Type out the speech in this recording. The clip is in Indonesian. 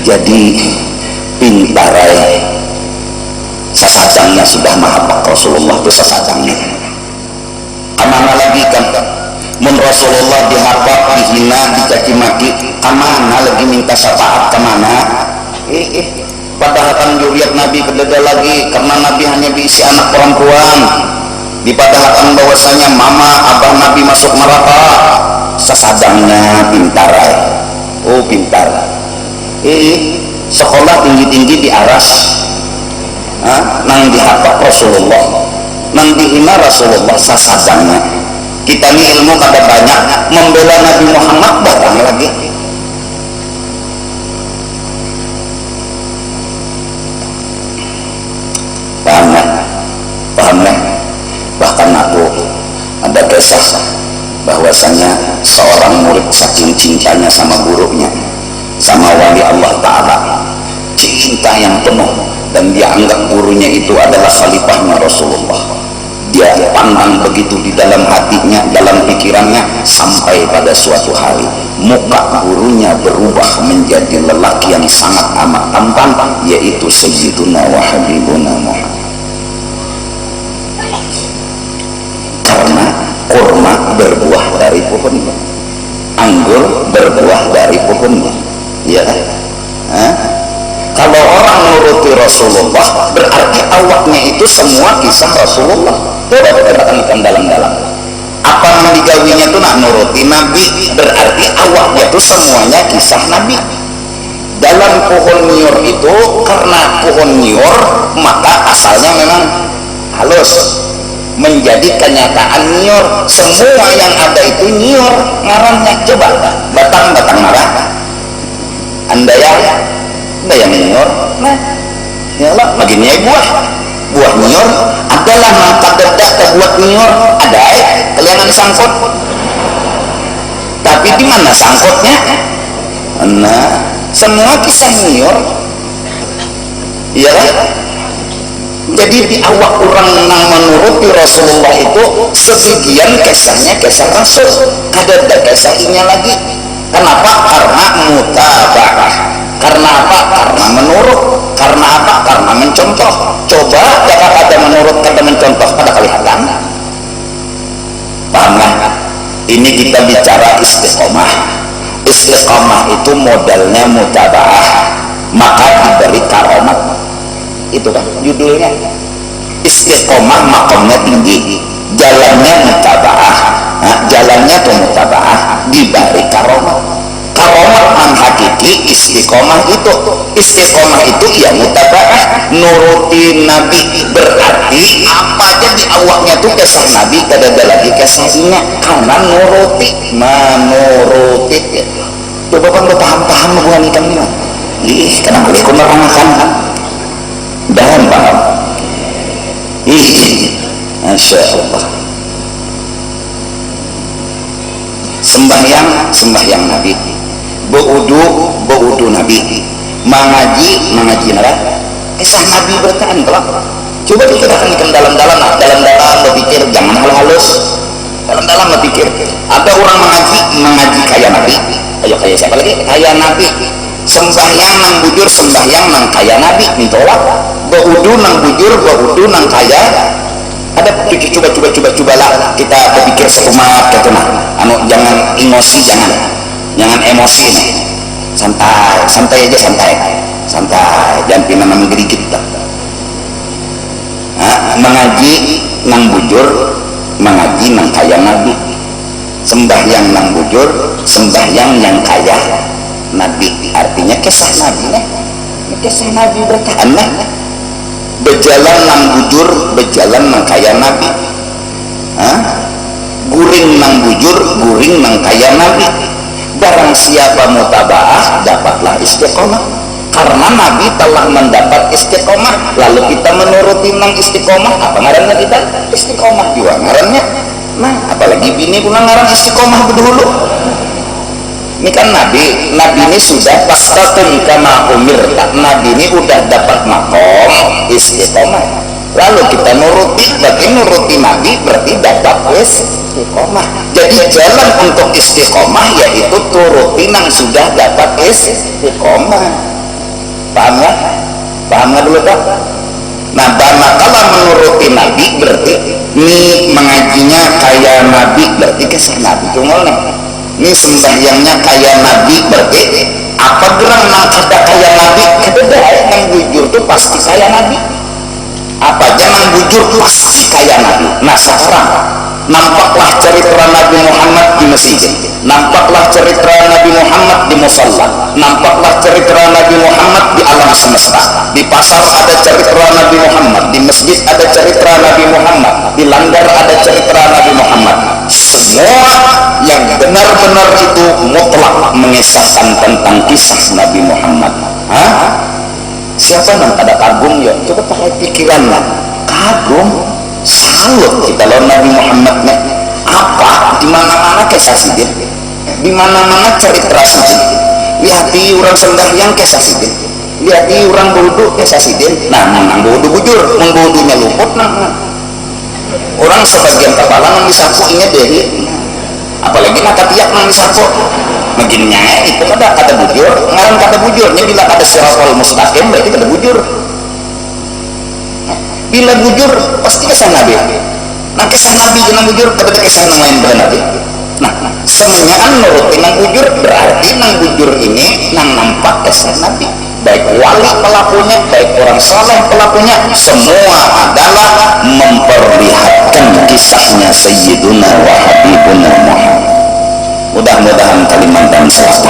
jadi pintarai sasajangnya sudah mahabbah Rasulullah itu sasajangnya kemana lagi kan mun Rasulullah dihabab, dihina, dicaci maki kemana lagi minta syafaat kemana padahal kan juriat Nabi kededa lagi karena Nabi hanya diisi anak perempuan dipadahkan bahwasanya mama abah Nabi masuk neraka sasajangnya pintarai oh pintar sekolah tinggi-tinggi di aras nang dihafal Rasulullah nang dihina Rasulullah sasajangnya kita ini ilmu kada banyak membela Nabi Muhammad barang lagi paham bahkan aku ada kisah bahwasanya seorang murid saking cintanya sama gurunya sama wali Allah Ta'ala cinta yang penuh dan dia anggap gurunya itu adalah khalifahnya Rasulullah dia pandang begitu di dalam hatinya dalam pikirannya sampai pada suatu hari muka gurunya berubah menjadi lelaki yang sangat amat tampan yaitu Sayyiduna wa Habibuna Muhammad karena kurma berbuah dari pohonnya anggur berbuah dari pohonnya ya kalau orang menuruti Rasulullah berarti awaknya itu semua kisah Rasulullah coba kita tekankan dalam-dalam apa yang digawinya itu nak nuruti Nabi berarti awaknya itu semuanya kisah Nabi dalam pohon nior itu karena pohon nior maka asalnya memang halus menjadi kenyataan nior semua yang ada itu nior ngarannya coba batang-batang marah anda yang nior nah ya Allah begini buah nior adalah maka beda buat nior ada kalian sangkut tapi di mana sangkutnya nah semua kisah nior iya jadi di awak orang yang menuruti Rasulullah itu sebagian kisahnya kisah Rasul ada kisahnya lagi kenapa? Karena mutaba'ah karena apa? Karena menurut karena apa? Karena mencontoh coba dapat ada menurut kata mencontoh pada kelihatan paham kan? Ini kita bicara istiqomah itu modalnya mutaba'ah maka diberi karomat itu kan judulnya istiqomah makomnya tinggi jalannya mutaba'ah jalannya tuh mutaba'ah diberi karomat man hakiki istiqomah itu ya mutaba'ah nuruti Nabi berarti apa aja di awaknya tuh kisah Nabi kada ada lagi kisahnya karena menuruti ya. Coba kan lo paham hubungan ikan ini kenapa ikut nerangkan dalam paham Masya Allah sembahyang Nabi Beudu Nabi mengaji nara kisah Nabi bertahan kelak coba kita akan dalam-dalam berpikir jangan halus dalam-dalam berpikir ada orang mengaji kayak Nabi ayo kayak siapa lagi kayak Nabi sembahyang nang bujur sembahyang nang kaya Nabi mintolak beudu nang bujur beudu nang kaya ada coba lah kita berpikir seumat gitu nah jangan emosi jangan emosi nih santai aja jangan pindah menggigit lah mengaji nang bujur mengaji nang kaya Nabi sembahyang nang bujur sembahyang yang kaya Nabi artinya kisah Nabi bertahan berjalan nang bujur berjalan nang kaya Nabi guring nang bujur guring nang kaya Nabi barang siapa mutaba'ah dapatlah istiqomah karena Nabi telah mendapat istiqomah lalu kita menuruti nang istiqomah apa ngarannya kita istiqomah juga ngarannya nah apalagi bini pulang ngaran istiqomah dulu ini kan Nabi ini sudah fastatun kama umirta Nabi ini udah dapat makom istiqomah lalu kita nuruti Nabi berarti dapat istiqomah jadi jalan untuk istiqomah yaitu turuti yang sudah dapat istiqomah Paham ya? Paham nggak dulu Pak? Nah, kalau menuruti Nabi berarti ini mengajinya kayak Nabi, berarti kisah Nabi tunggal nih. Ini sembahyangnya kayak Nabi, berarti apa gerang nang kada kayak Nabi? Kada nang bujur tuh pasti kayak Nabi. Apa aja nang bujur pasti kayak Nabi. Nah sekarang nampaklah cerita Nabi Muhammad di masjid, nampaklah cerita Nabi Muhammad di musalla, nampaklah cerita Nabi Muhammad di alam semesta. Di pasar ada cerita Nabi Muhammad, di masjid ada cerita Nabi Muhammad, di langgar ada cerita Nabi Muhammad. Semua yang benar-benar itu mutlak mengisahkan tentang kisah Nabi Muhammad. Hah? Siapa yang ada kagum ya? Coba pakai pikiran lah. Kagum, salut kita lawan Nabi Muhammad nih. Apa? Di mana-mana kisah sidin, di mana-mana cerita sidin. Lihati orang sembahyang kisah sidin, lihati orang bodoh kisah sidin. Nah, nang bodoh bujur, nang bodohnya luput nah. Orang sebagian kepala nang disapu ingat deh. Apalagi nak tiap nang disapu. Begininya itu kata bujur, ngaran kata bujurnya bila ada siratal mustaqim berarti kata bujur. Bila bujur pasti kisah Nabi. Nah kisah Nabi jangan bujur tapi kisah yang lain pada Nabi. Nah semuanya nurutin nang bujur berarti nang bujur ini nang nampak kisah Nabi. Baik wali pelakunya, baik orang saleh pelakunya, semua adalah memperlihatkan kisahnya Sayyiduna wa Habibuna Muhammad. Mudah-mudahan kalimat dan salah